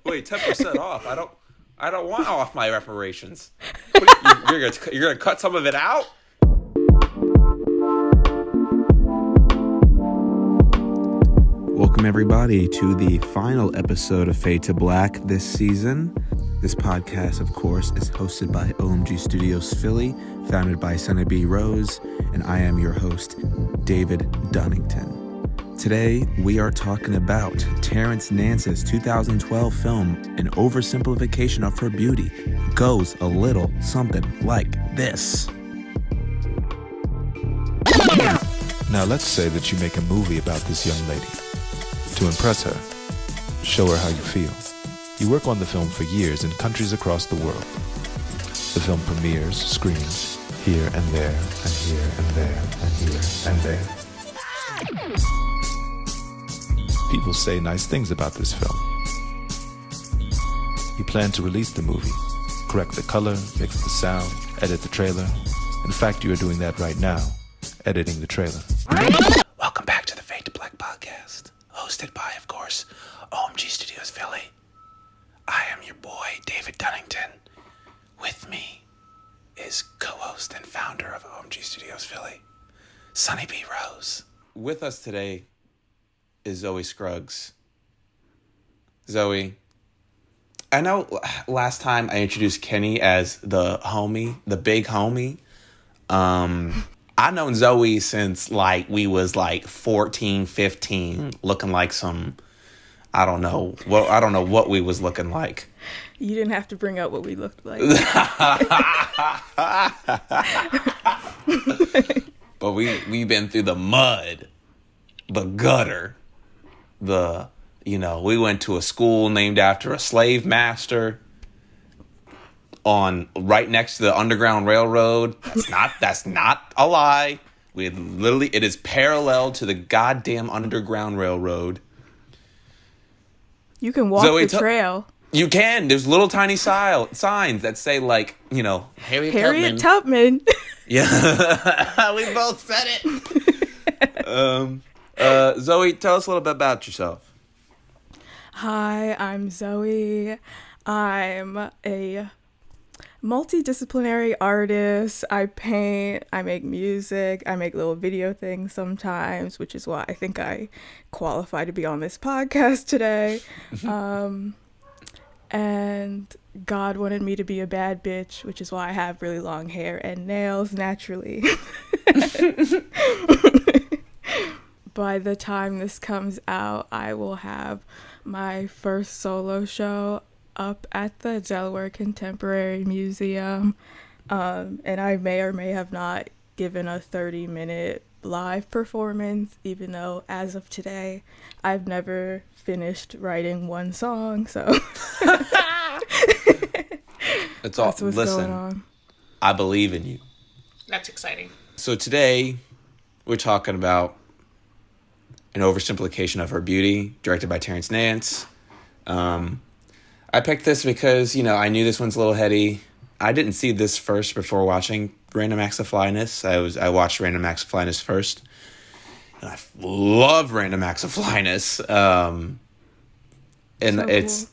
Wait, 10% off. I don't want off my reparations. You're gonna cut some of it out? Welcome everybody to the final episode of Fade to Black this season. This podcast, of course, is hosted by OMG Studios Philly, founded by Suni B. Rose, and I am your host, David Dunnington. Today, we are talking about Terrance Nance's 2012 film, An Oversimplification of Her Beauty. Goes a little something like this. Now let's say that you make a movie about this young lady. To impress her, show her how you feel. You work on the film for years in countries across the world. The film premieres, screens, here and there, and here and there, and here and there. People say nice things about this film. You plan to release the movie, correct the color, mix the sound, edit the trailer. In fact, you are doing that right now, editing the trailer. Welcome back to the Fade to Black podcast, hosted by, of course, OMG Studios Philly. I am your boy, David Dunnington. With me is co-host and founder of OMG Studios Philly, Suni B. Rose. With us today is Zoe Scruggs. Zoe, I know last time I introduced Kenny as the homie, the big homie. I've known Zoe since we was 14, 15, looking like some, I don't know what we was looking like. You didn't have to bring up what we looked like. But we've been through the mud, the gutter, we went to a school named after a slave master right next to the Underground Railroad. That's not a lie. It is parallel to the goddamn Underground Railroad. You can walk the trail. You can. There's little tiny signs that say Harriet Tubman. Yeah. We both said it. Zoe, tell us a little bit about yourself. Hi, I'm Zoe. I'm a multidisciplinary artist. I paint, I make music, I make little video things sometimes, which is why I think I qualify to be on this podcast today. And God wanted me to be a bad bitch, which is why I have really long hair and nails naturally. By the time this comes out, I will have my first solo show up at the Delaware Contemporary Museum, and I may or may have not given a 30-minute live performance, even though as of today I've never finished writing one song, so that's all. What's going on. I believe in you. That's exciting. So today we're talking about An Oversimplification of Her Beauty, directed by Terrance Nance. I picked this because, I knew this one's a little heady. I didn't see this first before watching Random Acts of Flyness. I watched Random Acts of Flyness first. And I love Random Acts of Flyness. And so cool.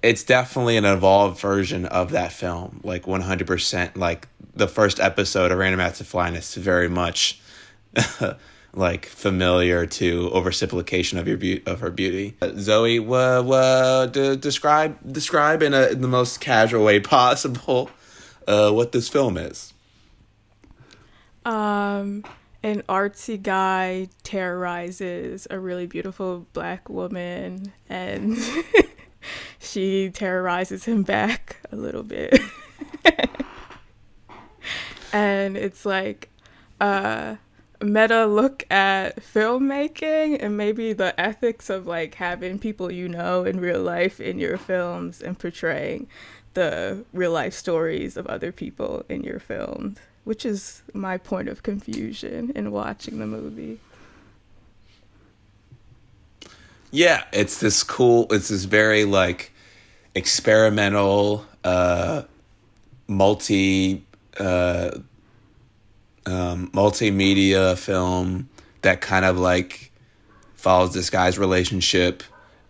It's definitely an evolved version of that film. 100%. The first episode of Random Acts of Flyness is very much familiar to Oversimplification of Her Beauty. Zoe, describe in the most casual way possible what this film is. An artsy guy terrorizes a really beautiful black woman, and she terrorizes him back a little bit. And it's meta look at filmmaking and maybe the ethics of having people in real life in your films and portraying the real life stories of other people in your films, which is my point of confusion in watching the movie. Yeah, it's this very experimental multimedia film that kind of follows this guy's relationship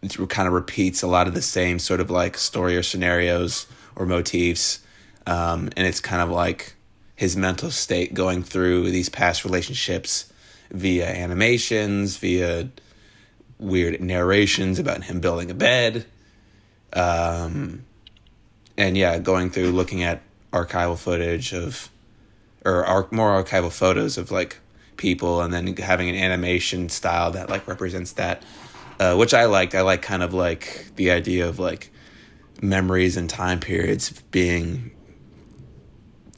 it kind of repeats a lot of the same sort of like story or scenarios or motifs. And it's kind of like his mental state going through these past relationships via animations, via weird narrations about him building a bed. And yeah, going through looking at archival footage more archival photos of like people, and then having an animation style that like represents that, which I liked. I like kind of like the idea of like memories and time periods being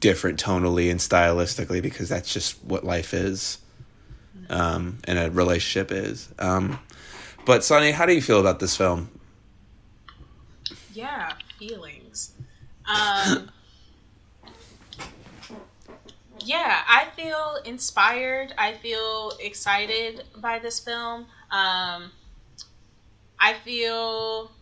different tonally and stylistically, because that's just what life is, and a relationship is. But Suni, how do you feel about this film? Yeah, feelings. Yeah, I feel inspired. I feel excited by this film. I feel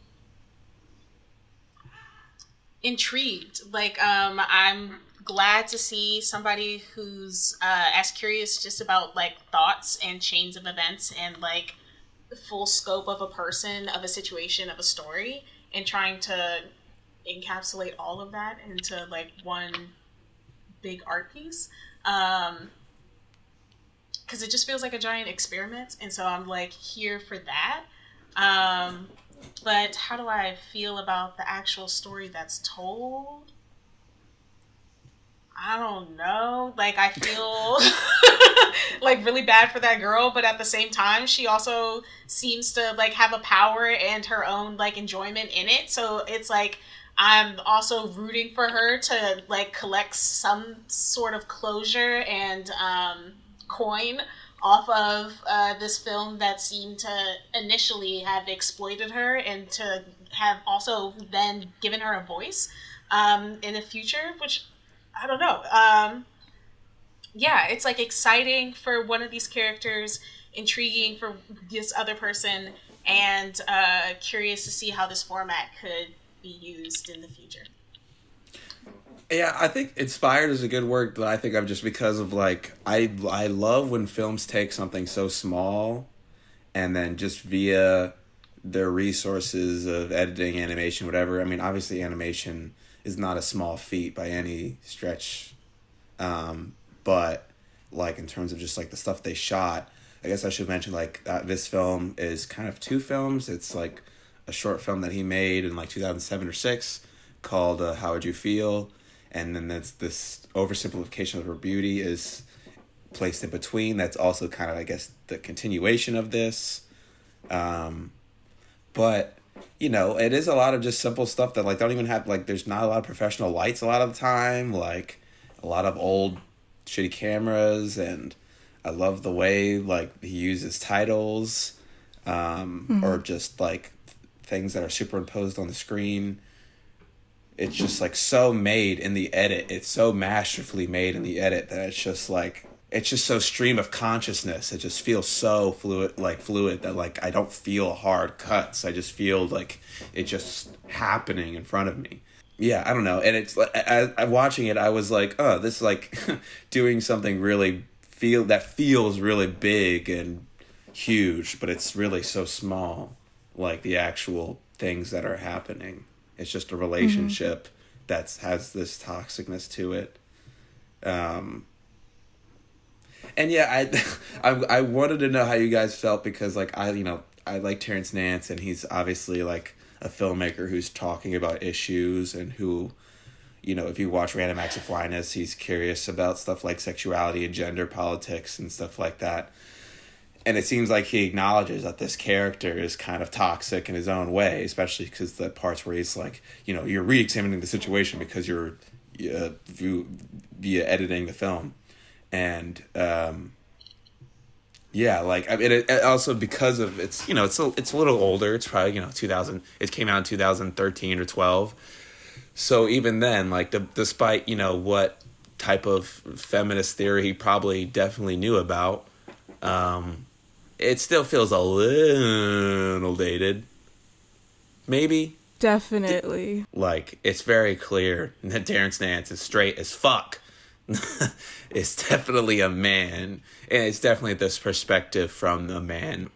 intrigued. Like, I'm glad to see somebody who's as curious just about like thoughts and chains of events and like the full scope of a person, of a situation, of a story, and trying to encapsulate all of that into like one big art piece, because it just feels like a giant experiment, and so I'm like here for that. But how do I feel about the actual story that's told? I don't know. Like, I feel like really bad for that girl, but at the same time, she also seems to like have a power and her own like enjoyment in it. So it's like I'm also rooting for her to like collect some sort of closure and coin off of this film that seemed to initially have exploited her, and to have also then given her a voice in the future, which I don't know. Yeah, it's like exciting for one of these characters, intriguing for this other person, and curious to see how this format could be used in the future. Yeah, I think inspired is a good word, but I think I'm just because of like I love when films take something so small and then just via their resources of editing, animation, whatever. I mean, obviously animation is not a small feat by any stretch, but like in terms of just like the stuff they shot, I guess I should mention like this film is kind of two films. It's like a short film that he made in like 2007 or 6 called How Would You Feel? And then that's this Oversimplification of Her Beauty is placed in between. That's also kind of, I guess, the continuation of this. But, you know, it is a lot of just simple stuff that, like, don't even have, like, there's not a lot of professional lights a lot of the time. Like, a lot of old shitty cameras. And I love the way, like, he uses titles. Or just, like, things that are superimposed on the screen. It's just like so made in the edit. It's so masterfully made in the edit that it's just like, it's just so stream of consciousness. It just feels so fluid that like I don't feel hard cuts. I just feel like it's just happening in front of me. Yeah, I don't know. And it's like, I'm watching it, I was like, oh, this is like doing something really feels really big and huge, but it's really so small. Like the actual things that are happening. It's just a relationship that has this toxicness to it. And yeah, I wanted to know how you guys felt because like I like Terrance Nance, and he's obviously like a filmmaker who's talking about issues, and who, you know, if you watch Random Acts of Flyness, he's curious about stuff like sexuality and gender politics and stuff like that. And it seems like he acknowledges that this character is kind of toxic in his own way, especially because the parts where he's like, you know, you're re-examining the situation because you're via editing the film. And, yeah, like, I mean, it also because of it's, you know, it's a little older. It's probably, you know, 2000. It came out in 2013 or 12. So even then, like, despite, you know, what type of feminist theory he probably definitely knew about, it still feels a little dated. Maybe. Definitely. Like, it's very clear that Terrance Nance is straight as fuck. It's definitely a man. And it's definitely this perspective from the man.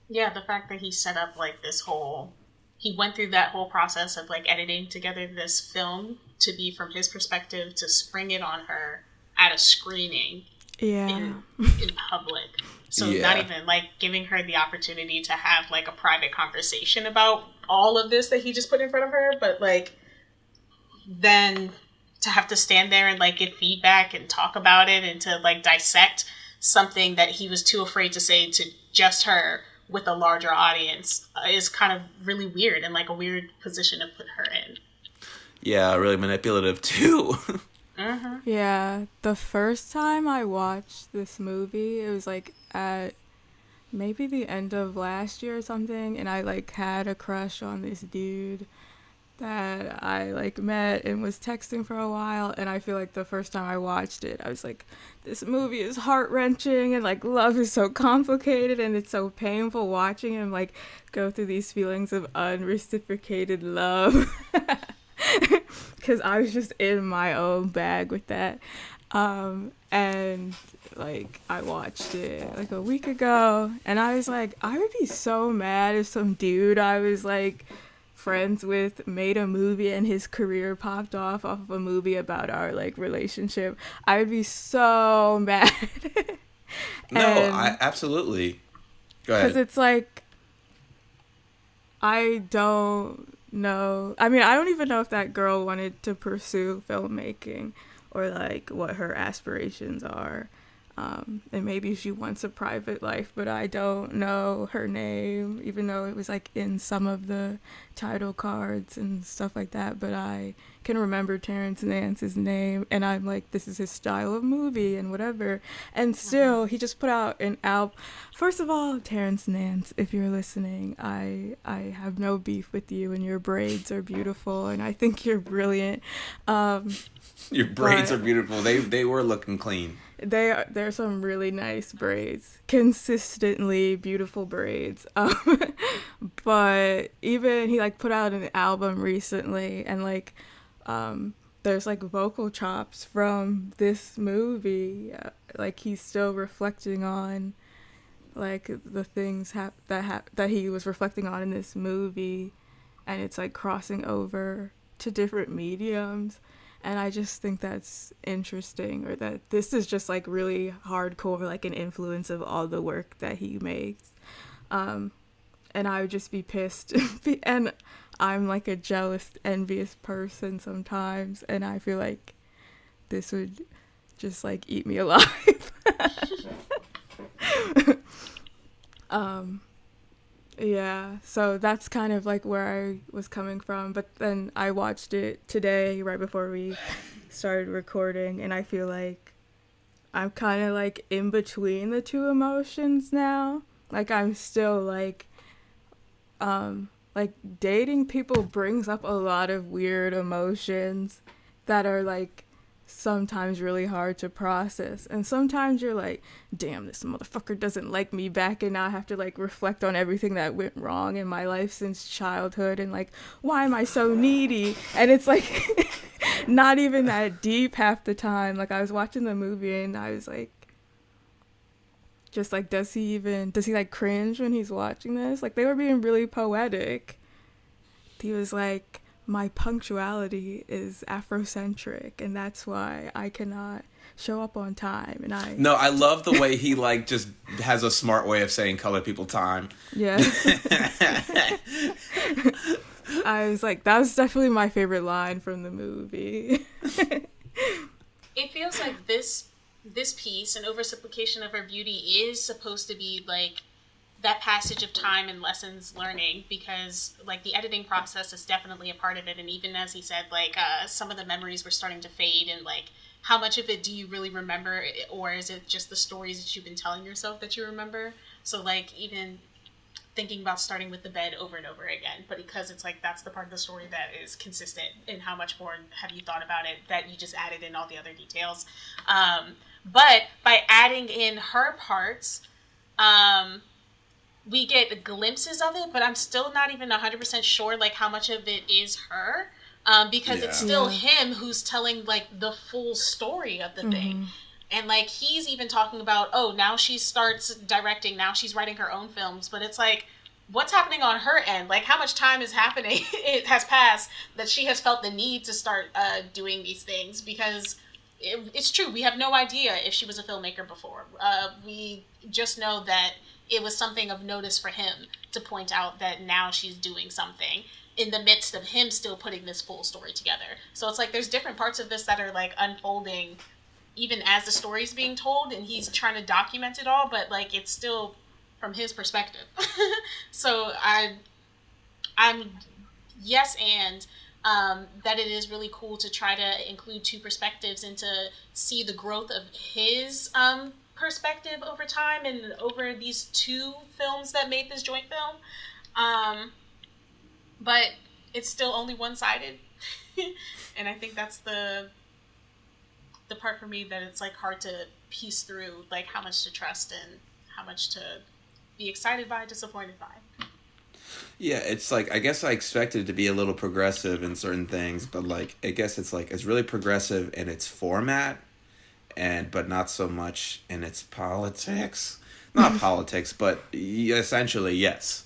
Yeah, the fact that he set up like this whole, he went through that whole process of like editing together this film to be from his perspective, to spring it on her at a screening Yeah. in public. So not Yeah. even like giving her the opportunity to have like a private conversation about all of this that he just put in front of her, but like then to have to stand there and like give feedback and talk about it and to like dissect something that he was too afraid to say to just her with a larger audience is kind of really weird and like a weird position to put her in. Yeah, really manipulative too. Mm-hmm. Yeah, the first time I watched this movie, it was like at maybe the end of last year or something, and I like had a crush on this dude that I like met and was texting for a while, and I feel like the first time I watched it, I was like, this movie is heart-wrenching, and like love is so complicated, and it's so painful watching him like go through these feelings of unreciprocated love. Because I was just in my own bag with that. And like I watched it like a week ago, and I was like, I would be so mad if some dude I was like friends with made a movie and his career popped off of a movie about our like relationship. I would be so mad. No, I absolutely. Go ahead. Because it's like, I don't know. I mean, I don't even know if that girl wanted to pursue filmmaking or like what her aspirations are. And maybe she wants a private life, but I don't know her name, even though it was like in some of the title cards and stuff like that. But I can remember Terrance Nance's name, and I'm like, this is his style of movie and whatever. And still, he just put out an album. First of all, Terrance Nance, if you're listening, I have no beef with you, and your braids are beautiful, and I think you're brilliant. Your braids are beautiful. They were looking clean. They're some really nice braids, consistently beautiful braids. But even he like put out an album recently, and like there's like vocal chops from this movie. Like he's still reflecting on like the things that he was reflecting on in this movie, and it's like crossing over to different mediums. And I just think that's interesting, or that this is just like really hardcore, like an influence of all the work that he makes. And I would just be pissed. And I'm like a jealous, envious person sometimes. And I feel like this would just like eat me alive. Yeah, so that's kind of like where I was coming from. But then I watched it today right before we started recording, and I feel like I'm kind of like in between the two emotions now. Like I'm still like dating people brings up a lot of weird emotions that are like sometimes really hard to process, and sometimes you're like, damn, this motherfucker doesn't like me back, and now I have to like reflect on everything that went wrong in my life since childhood, and like, why am I so needy? And it's like not even that deep half the time. Like I was watching the movie and I was like, just like, does he like cringe when he's watching this? Like they were being really poetic. He was like, my punctuality is Afrocentric, and that's why I cannot show up on time. And I love the way he like just has a smart way of saying color people time. Yeah. I was like, that was definitely my favorite line from the movie. It feels like this piece, an oversimplification of her beauty, is supposed to be like that passage of time and lessons learning, because like the editing process is definitely a part of it. And even as he said, like some of the memories were starting to fade, and like how much of it do you really remember, or is it just the stories that you've been telling yourself that you remember? So like even thinking about starting with the bed over and over again, but because it's like that's the part of the story that is consistent, and how much more have you thought about it that you just added in all the other details. But by adding in her parts, we get glimpses of it, but I'm still not even 100% sure like how much of it is her, because it's still him who's telling like the full story of the thing. And like he's even talking about, oh, now she starts directing, now she's writing her own films, but it's like, what's happening on her end? Like, how much time is happening? It has passed that she has felt the need to start doing these things, because it's true. We have no idea if she was a filmmaker before. We just know that it was something of notice for him to point out that now she's doing something in the midst of him still putting this full story together. So it's like there's different parts of this that are like unfolding even as the story's being told, and he's trying to document it all, but like it's still from his perspective. So I'm yes, and that it is really cool to try to include two perspectives and to see the growth of his perspective over time and over these two films that made this joint film. But it's still only one-sided. And I think that's the part for me that it's like hard to piece through, like how much to trust and how much to be excited by, disappointed by. Yeah, it's like, I guess I expected it to be a little progressive in certain things, but like I guess it's like it's really progressive in its format, but not so much in its politics. Not politics, but essentially yes.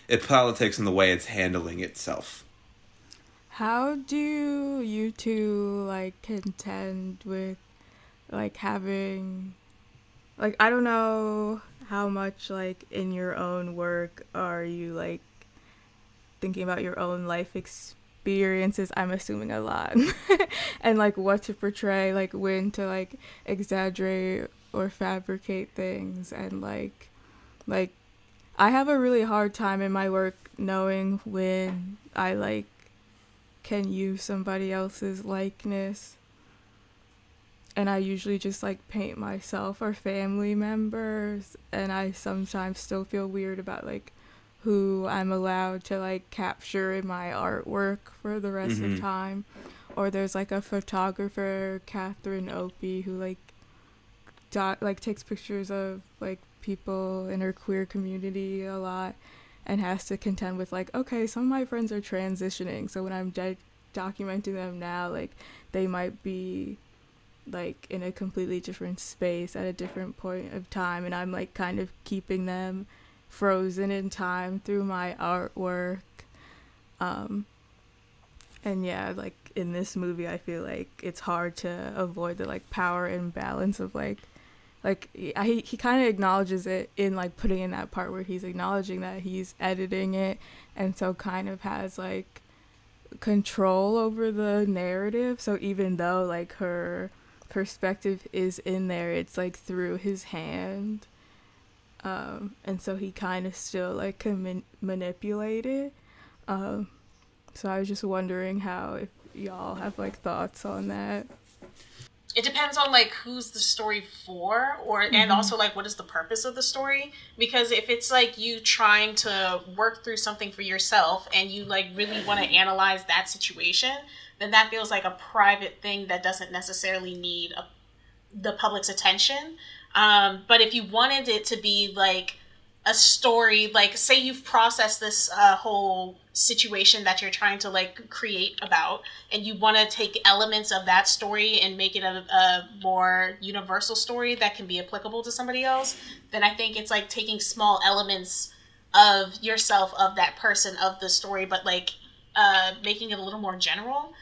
It politics in the way it's handling itself. How do you two like contend with like having, like, I don't know how much like in your own work are you like thinking about your own life experiences? I'm assuming a lot. And like what to portray, like when to like exaggerate or fabricate things, and like I have a really hard time in my work knowing when I like can use somebody else's likeness, and I usually just like paint myself or family members, and I sometimes still feel weird about like who I'm allowed to like capture in my artwork for the rest of time. Or there's like a photographer, Catherine Opie, who like takes pictures of like people in her queer community a lot, and has to contend with like, okay, some of my friends are transitioning, so when I'm documenting them now, like they might be like in a completely different space at a different point of time, and I'm like kind of keeping them frozen in time through my artwork. And yeah, like in this movie I feel like it's hard to avoid the like power imbalance of like he kind of acknowledges it in like putting in that part where he's acknowledging that he's editing it, and so kind of has like control over the narrative. So even though like her perspective is in there, it's like through his hand, and so he kind of still like can manipulate it. So I was just wondering how, if y'all have like thoughts on that. It depends on like who's the story for, or and also like what is the purpose of the story. Because if it's like you trying to work through something for yourself and you like really want to analyze that situation, then that feels like a private thing that doesn't necessarily need the public's attention. But if you wanted it to be like a story, like say you've processed this whole situation that you're trying to like create about, and you want to take elements of that story and make it a more universal story that can be applicable to somebody else, then I think it's like taking small elements of yourself, of that person, of the story, but like making it a little more general.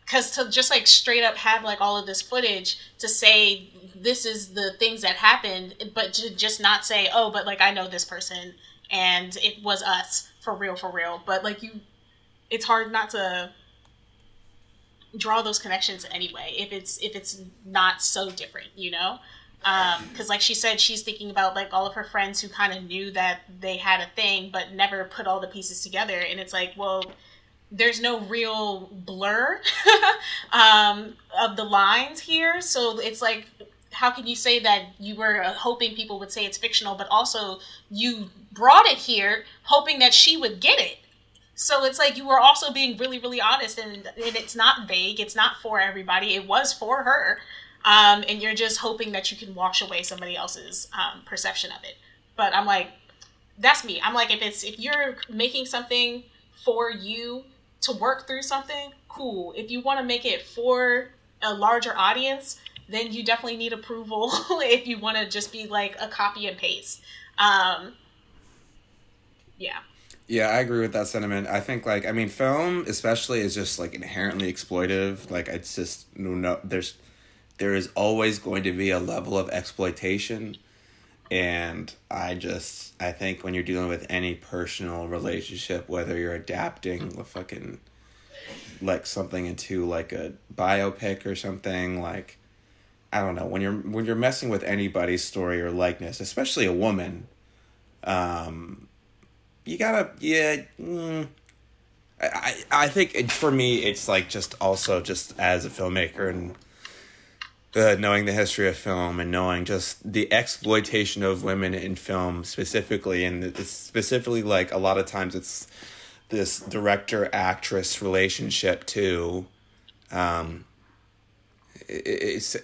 Because to just like straight up have like all of this footage to say this is the things that happened, but to just not say, oh, but like I know this person and it was us for real. But like it's hard not to draw those connections anyway if it's not so different, you know? Because like she said, she's thinking about like all of her friends who kind of knew that they had a thing but never put all the pieces together, and it's like, well, there's no real blur of the lines here. So it's like, how can you say that you were hoping people would say it's fictional, but also you brought it here hoping that she would get it? So it's like you were also being really, really honest, and it's not vague. It's not for everybody. It was for her. And you're just hoping that you can wash away somebody else's perception of it. But I'm like, that's me. I'm like, if you're making something for you to work through something, cool. If you want to make it for a larger audience, then you definitely need approval if you want to just be like a copy and paste. Yeah. Yeah, I agree with that sentiment. I think, like, I mean, film especially is just like inherently exploitive. Like, it's just there is always going to be a level of exploitation, and I think when you're dealing with any personal relationship, whether you're adapting a fucking like something into like a biopic or something, like, I don't know, when you're messing with anybody's story or likeness, especially a woman, you gotta, I think for me, it's like just also just as a filmmaker and knowing the history of film and knowing just the exploitation of women in film specifically, and it's specifically like a lot of times it's this director-actress relationship too. It's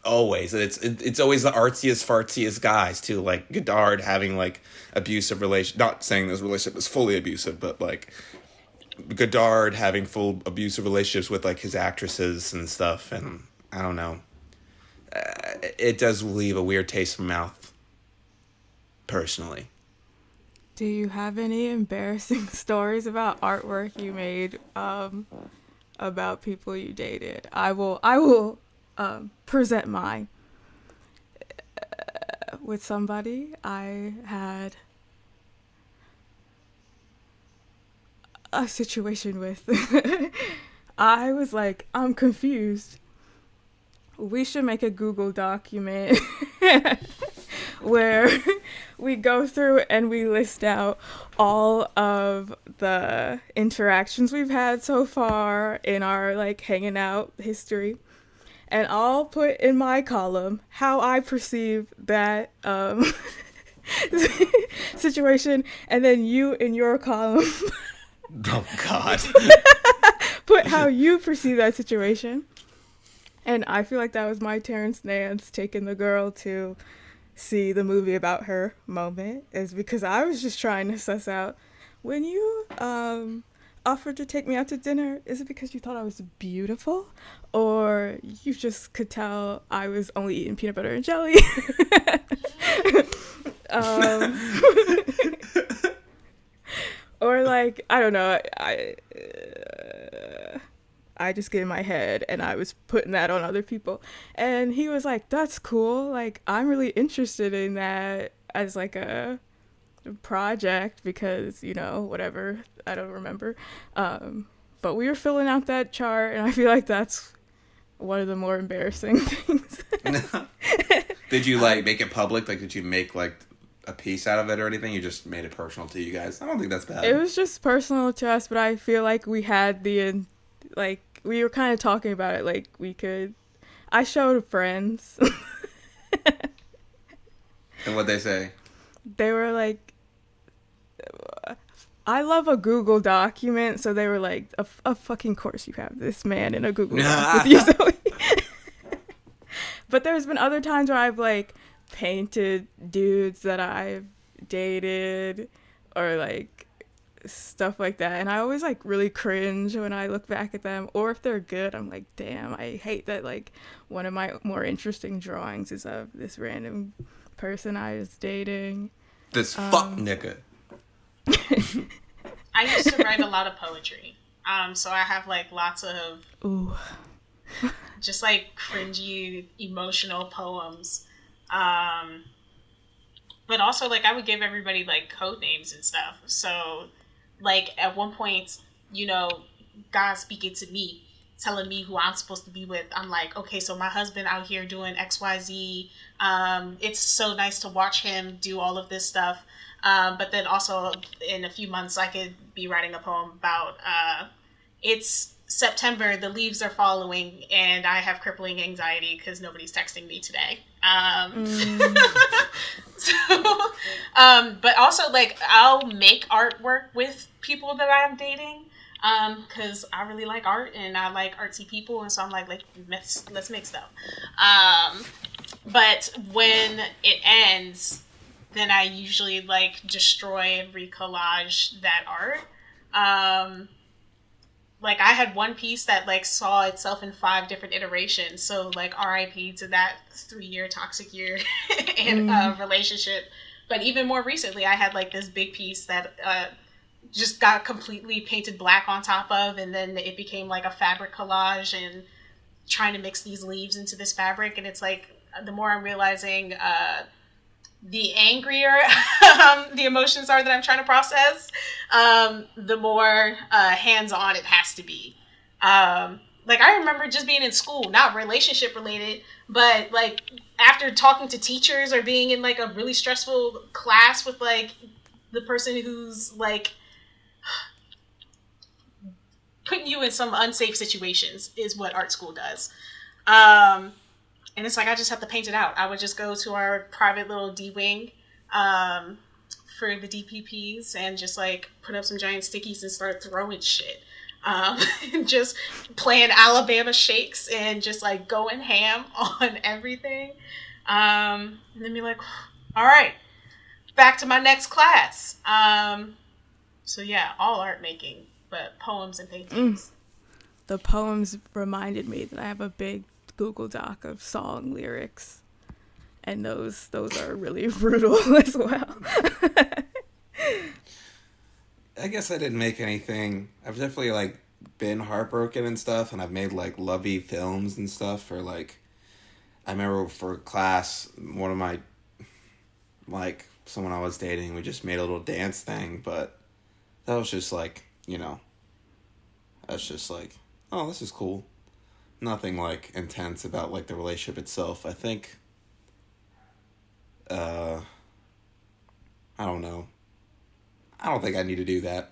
always the artsiest fartsiest guys too, like Godard having like abusive relation, not saying this relationship is fully abusive, but like Godard having full abusive relationships with like his actresses and stuff, and I don't know, it does leave a weird taste in my mouth personally. Do you have any embarrassing stories about artwork you made about people you dated? I will present mine. With somebody I had a situation with. I was like, I'm confused. We should make a Google document where we go through and we list out all of the interactions we've had so far in our like hanging out history. And I'll put in my column how I perceive that situation, and then you in your column Oh God. put how you perceive that situation. And I feel like that was my Terrance Nance taking the girl to see the movie about her moment, is because I was just trying to suss out, when you offered to take me out to dinner, is it because you thought I was beautiful, or you just could tell I was only eating peanut butter and jelly? Or like, I don't know, I just get in my head and I was putting that on other people. And he was like, that's cool. Like, I'm really interested in that as like a project because, you know, whatever, I don't remember. But we were filling out that chart, and I feel like that's one of the more embarrassing things. Did you like make it public? Like, did you make like a piece out of it or anything? You just made it personal to you guys? I don't think that's bad. It was just personal to us, but I feel like we had like, we were kind of talking about it, like, I showed friends. And what'd they say? They were like, I love a Google document, so they were like, of fucking course you have this man in a Google doc with you, Zoe. But there's been other times where I've like painted dudes that I've dated, or like stuff like that, and I always like really cringe when I look back at them, or if they're good, I'm like, damn, I hate that like one of my more interesting drawings is of this random person I was dating. This fuck nigga. I used to write a lot of poetry, so I have like lots of just like cringy emotional poems, but also like I would give everybody like code names and stuff. So like at one point, you know, God speaking to me, telling me who I'm supposed to be with. I'm like, okay, so my husband out here doing XYZ. It's so nice to watch him do all of this stuff. But then also in a few months, I could be writing a poem about, it's September, the leaves are falling, and I have crippling anxiety because nobody's texting me today. But also like I'll make artwork with people that I'm dating. Because I really like art and I like artsy people, and so I'm like let's make stuff. But when it ends, then I usually like destroy and recollage that art. like I had one piece that like saw itself in 5 different iterations. So like RIP to that 3-year toxic year and relationship. But even more recently, I had like this big piece that just got completely painted black on top of, and then it became like a fabric collage and trying to mix these leaves into this fabric. And it's like, the more I'm realizing, the angrier the emotions are that I'm trying to process, the more hands-on it has to be. Like I remember just being in school, not relationship related, but like after talking to teachers or being in like a really stressful class with like the person who's like putting you in some unsafe situations is what art school does. And it's like, I just have to paint it out. I would just go to our private little D-wing for the DPPs and just like put up some giant stickies and start throwing shit. And just playing Alabama shakes and just like going ham on everything. And then be like, all right, back to my next class. So yeah, all art making, but poems and paintings. The poems reminded me that I have a big Google Doc of song lyrics, and those are really brutal as well. I guess I didn't make anything. I've definitely like been heartbroken and stuff, and I've made like lovey films and stuff for like, I remember for class, one of my, like someone I was dating, we just made a little dance thing, but that was just like, you know, that's just like, oh, this is cool. Nothing like intense about like the relationship itself. I think I don't know. I don't think I need to do that.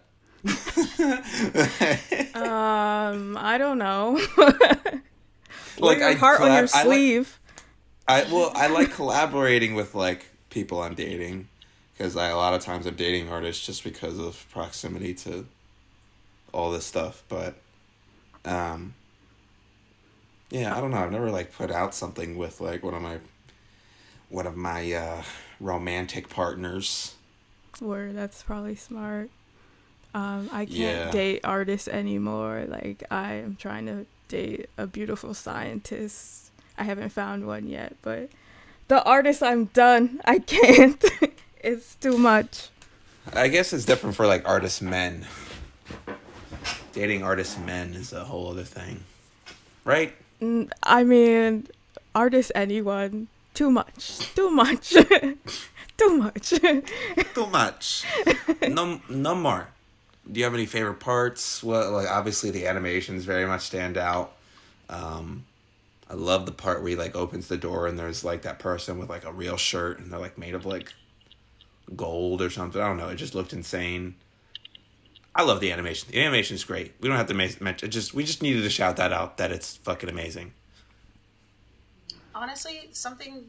I don't know. Like your heart on your sleeve. I like collaborating with like people I'm dating, because a lot of times I'm dating artists just because of proximity to all this stuff. But yeah, I don't know. I've never like put out something with like one of my romantic partners. Word, that's probably smart. I can't date artists anymore. Like I am trying to date a beautiful scientist. I haven't found one yet, but the artist, I'm done. I can't. It's too much. I guess it's different for like artist men. Dating artist men is a whole other thing, right? I mean, artist anyone. Too much. Too much. Too much. Too much. No more. Do you have any favorite parts? Well, like obviously the animations very much stand out. I love the part where he like opens the door and there's like that person with like a real shirt and they're like made of like gold or something. I don't know. It just looked insane. I love the animation. The animation is great. We don't have to mention. We just needed to shout that out. That it's fucking amazing. Honestly, something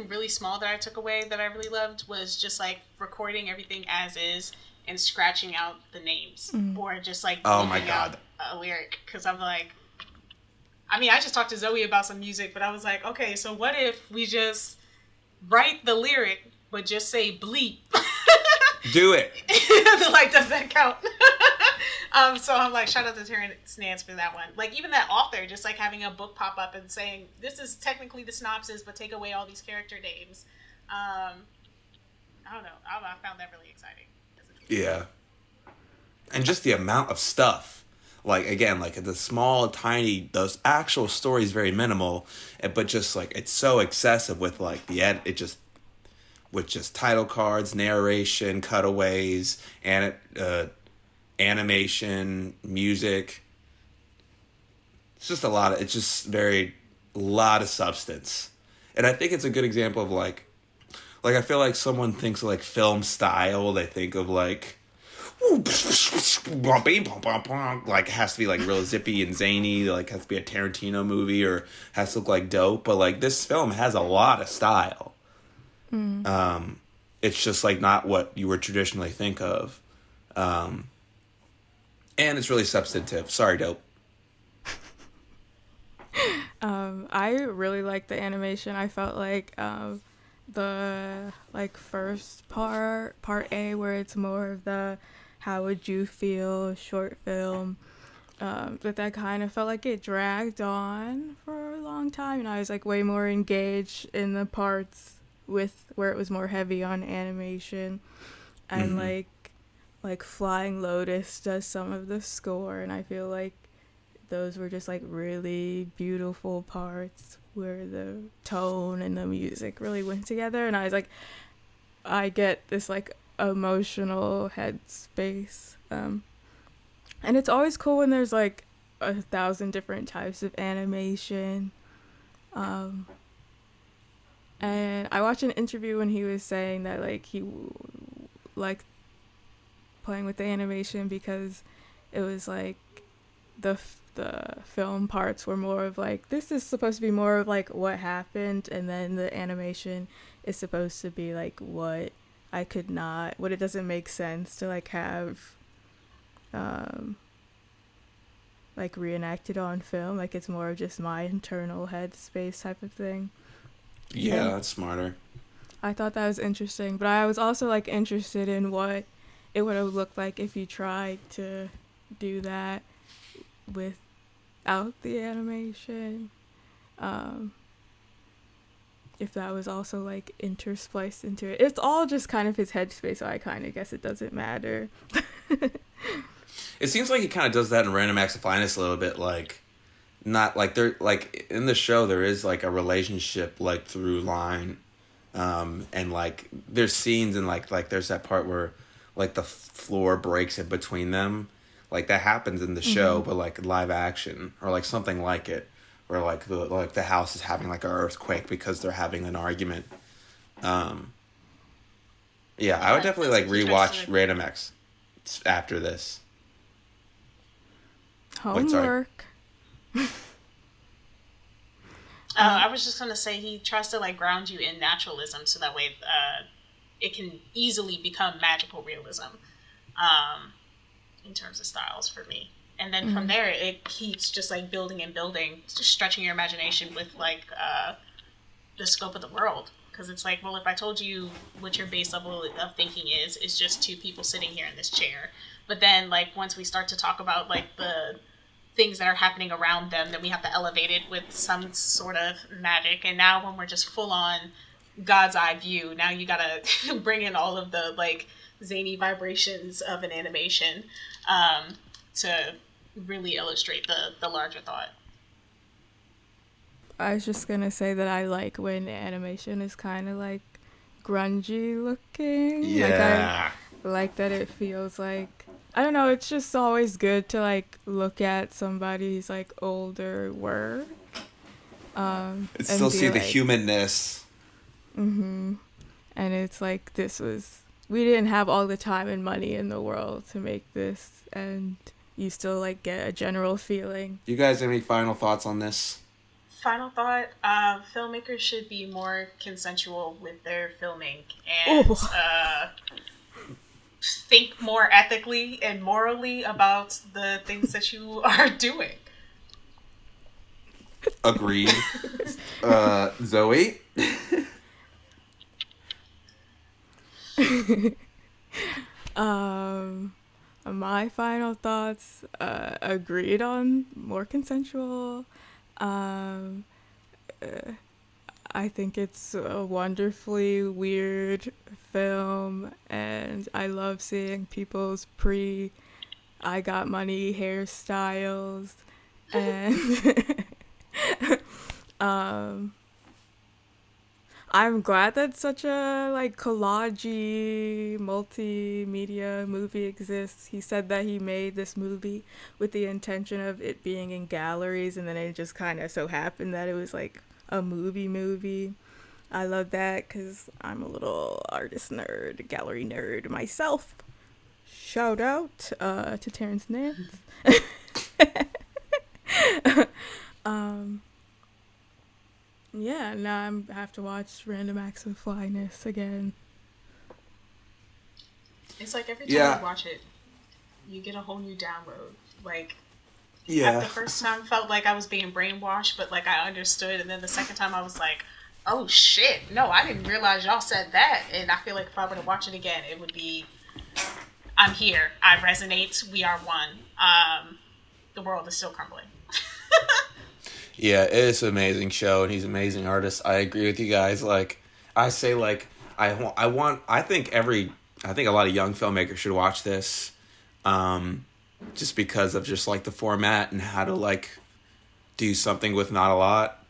really small that I took away that I really loved was just like recording everything as is and scratching out the names, or just like oh my god, a lyric. Because I'm like, I mean, I just talked to Zoe about some music, but I was like, okay, so what if we just write the lyric but just say bleep? Do it. Like, does that count? So I'm like, shout out to Terrance Nance for that one. Like, even that author, just like having a book pop up and saying, this is technically the synopsis, but take away all these character names. I don't know. I found that really exciting. Yeah. And just the amount of stuff. Like, again, like the small, tiny, those actual stories, very minimal, but just like, it's so excessive with like with just title cards, narration, cutaways, and animation, music. It's just a lot of substance. And I think it's a good example of like I feel like someone thinks of like film style, they think of like like it has to be like real zippy and zany, like has to be a Tarantino movie or has to look like dope, but like this film has a lot of style. It's just like not what you would traditionally think of. And it's really substantive. Sorry, dope. I really liked the animation. I felt like the like first part A, where it's more of the how would you feel short film, But that kind of felt like it dragged on for a long time, and I was like way more engaged in the parts with where it was more heavy on animation, and like Flying Lotus does some of the score, and I feel like those were just like really beautiful parts where the tone and the music really went together, and I was like, I get this like emotional headspace. And it's always cool when there's like 1,000 different types of animation. And I watched an interview when he was saying that like he liked playing with the animation because it was like the film parts were more of like, this is supposed to be more of like what happened, and then the animation is supposed to be like what it doesn't make sense to like have like reenacted on film. Like it's more of just my internal headspace type of thing. Yeah, And that's smarter. I thought that was interesting, but I was also like interested in what it would have looked like if you tried to do that without the animation. If that was also like interspliced into it. It's all just kind of his headspace, so I kind of guess it doesn't matter. It seems like he kind of does that in Random Acts of Finest a little bit, like, not like they're like in the show there is like a relationship like through line, and like there's scenes and like there's that part where like the floor breaks in between them, like that happens in the show, but like live action or like something like it, where like the house is having like an earthquake because they're having an argument. Yeah, I would definitely like rewatch Random Acts after this. Homework. I was just going to say he tries to like ground you in naturalism so that way it can easily become magical realism in terms of styles for me. And then from there, it keeps just like building and building, just stretching your imagination with like the scope of the world. Because it's like, well, if I told you what your base level of thinking is, it's just two people sitting here in this chair. But then like once we start to talk about like the things that are happening around them, then we have to elevate it with some sort of magic. And now when we're just full on God's eye view, now you gotta bring in all of the like zany vibrations of an animation to really illustrate the larger thought. I was just gonna say that I like when animation is kind of like grungy looking. Yeah. Like I like that it feels like, I don't know, it's just always good to like look at somebody's like older work. And still see the humanness. And it's like we didn't have all the time and money in the world to make this, and you still like get a general feeling. You guys have any final thoughts on this? Final thought, filmmakers should be more consensual with their filming and think more ethically and morally about the things that you are doing. Agreed. Zoe? My final thoughts, agreed on more consensual. I think it's a wonderfully weird film, and I love seeing people's I got money hairstyles, and I'm glad that such a like collage-y multimedia movie exists. He said that he made this movie with the intention of it being in galleries, and then it just kind of so happened that it was like a movie. I love that because I'm a little artist nerd, gallery nerd myself. Shout out to Terrance Nance. Yeah, now I have to watch Random Acts of Flyness again. It's like every time you watch it, you get a whole new download. Like, the first time felt like I was being brainwashed, but like I understood, and then the second time I was like, oh shit, no, I didn't realize y'all said that. And I feel like if I were to watch it again, it would be, I'm here, I resonate, we are one. the world is still crumbling. Yeah, it's an amazing show, and he's an amazing artist. I agree with you guys. Like, I say, like, I think a lot of young filmmakers should watch this, just because of just, like, the format and how to, like, do something with not a lot.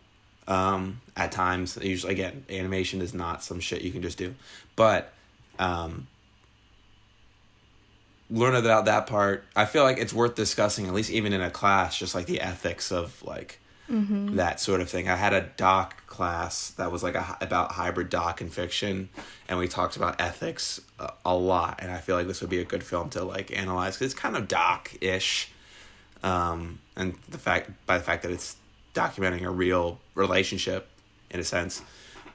At times, usually, again, animation is not some shit you can just do. But, learn about that part. I feel like it's worth discussing, at least even in a class, just, like, the ethics of, like, that sort of thing. I had a doc class that was like about hybrid doc and fiction, and we talked about ethics a lot. And I feel like this would be a good film to like analyze because it's kind of doc-ish, and the fact that it's documenting a real relationship in a sense,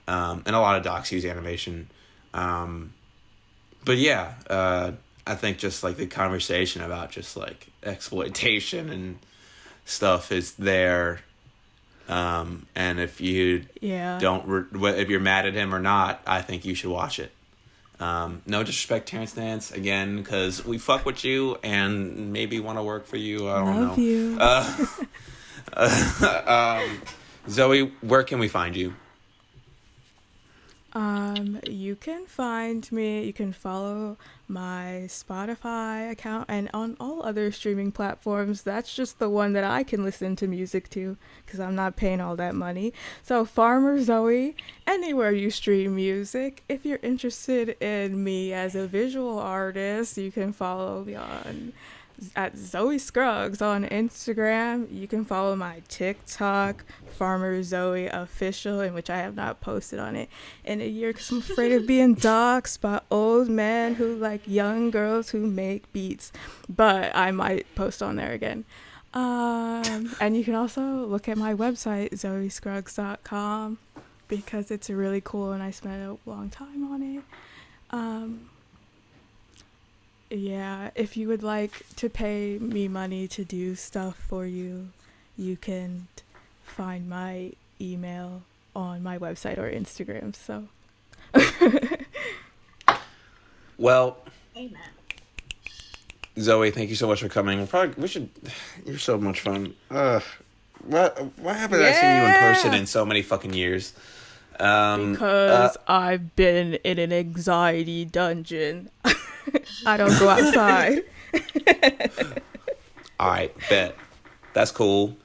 and a lot of docs use animation. But yeah, I think just like the conversation about just like exploitation and stuff is there. And if you if you're mad at him or not, I think you should watch it. No disrespect, Terrance Nance, again, because we fuck with you and maybe want to work for you. I don't know. Zoe, where can we find you? You can find me, you can follow my Spotify account and on all other streaming platforms. That's just the one that I can listen to music to because I'm not paying all that money. So Farmer Zoe, anywhere you stream music. If you're interested in me as a visual artist, you can follow me at Zoe Scruggs on Instagram. You can follow my TikTok, Farmer Zoe Official, in which I have not posted on it in a year because I'm afraid of being doxxed by old men who like young girls who make beats. But I might post on there again. And you can also look at my website, zoescruggs.com, because it's really cool and I spent a long time on it. Yeah, if you would like to pay me money to do stuff for you, you can find my email on my website or Instagram. So, well, amen. Zoe, thank you so much for coming. You're so much fun. What happened? I seen you in person in so many fucking years. Because I've been in an anxiety dungeon. I don't go outside. All right, bet. That's cool.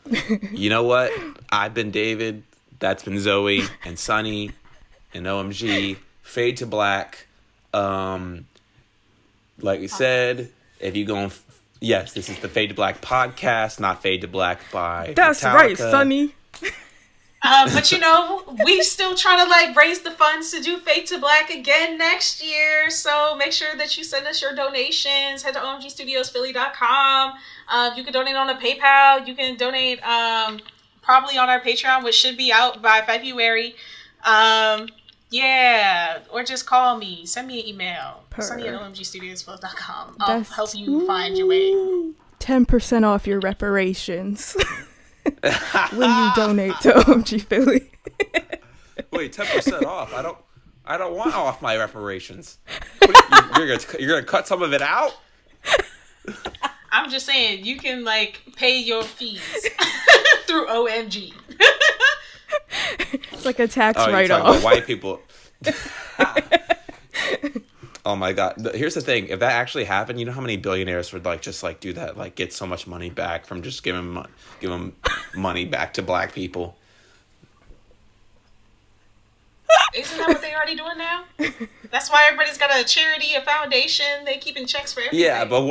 You know what? I've been David. That's been Zoe and Suni and OMG. Fade to Black. Like we said, if you go yes, this is the Fade to Black podcast, not Fade to Black by That's Metallica. Right, Suni. But you know, we still trying to like raise the funds to do Fade to Black again next year. So make sure that you send us your donations. Head to omgstudiosphilly.com. You can donate on a PayPal. You can donate probably on our Patreon, which should be out by February. Yeah, or just call me. Send me an email. Send me at omgstudiosphilly.com. I'll help you find your way. 10% off your reparations. When you donate to OMG Philly. Wait, 10% off? I don't want off my reparations. You're gonna cut some of it out? I'm just saying you can like pay your fees through OMG. It's like a tax write-off. write-off. About white people. Oh my god! Here's the thing: if that actually happened, you know how many billionaires would like just like do that, like get so much money back from just giving money back to black people. Isn't that what they're already doing now? That's why everybody's got a charity, a foundation. They keeping checks for everything. Yeah, but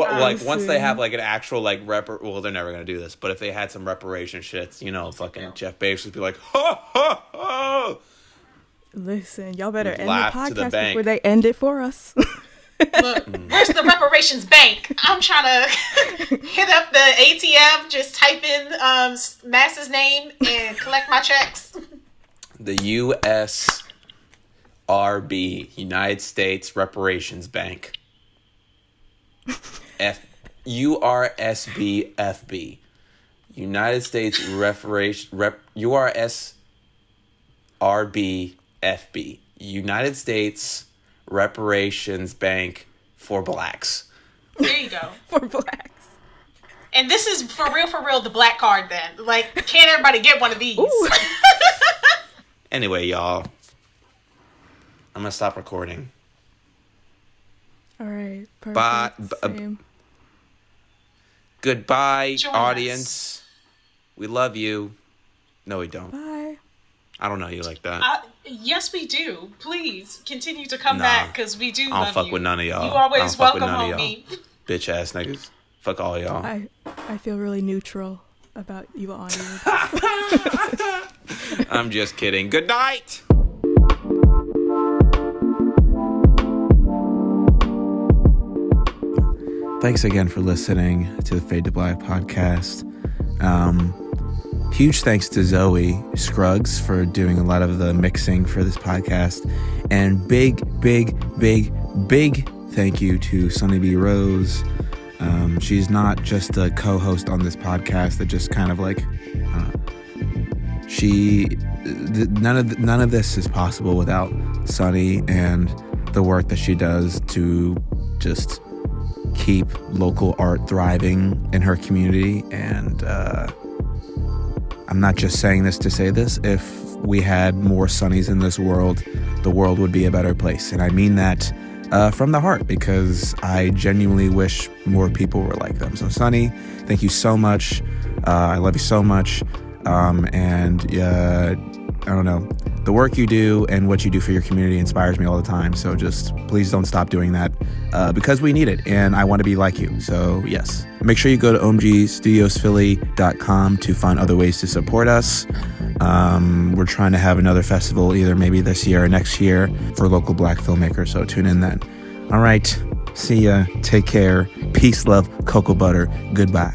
once they have like an actual like well, they're never gonna do this. But if they had some reparation shits, you know, fucking Jeff Bezos would be like, ha ha ha. Listen, y'all better end the Laugh to the podcast bank. before they end it for us. Look, where's the reparations bank? I'm trying to hit up the ATM, just type in Mass's name and collect my checks. The USRB, United States Reparations Bank. URSBFB. United States URSRBFB. United States Reparations Bank for Blacks. There you go. For blacks. And this is for real, the black card then. Like, can't everybody get one of these? Anyway, y'all, I'm gonna stop recording. All right. Perfect. Bye. Goodbye, Join audience. us. We love you. No, we don't. Bye. I don't know you like that. Yes, we do. Please continue to come Nah. back because we do I don't love fuck you. with none of y'all. You I always don't fuck with welcome, none of y'all. homie. Bitch ass niggas. Fuck all y'all. I feel really neutral about you audience. I'm just kidding. Good night. Thanks again for listening to the Fade to Black podcast. Huge thanks to Zoe Scruggs for doing a lot of the mixing for this podcast. And big thank you to Suni B. Rose. She's not just a co-host on this podcast that just kind of like, none of this is possible without Suni and the work that she does to just keep local art thriving in her community. And I'm not just saying this to say this. If we had more Sunis in this world, the world would be a better place. And I mean that from the heart, because I genuinely wish more people were like them. So Suni, thank you so much. I love you so much. I don't know, the work you do and what you do for your community inspires me all the time. So just please don't stop doing that, because we need it and I want to be like you. So yes, make sure you go to omgstudiosphilly.com to find other ways to support us. We're trying to have another festival either maybe this year or next year for local Black filmmakers. So tune in then. All right. See ya. Take care. Peace, love, cocoa butter. Goodbye.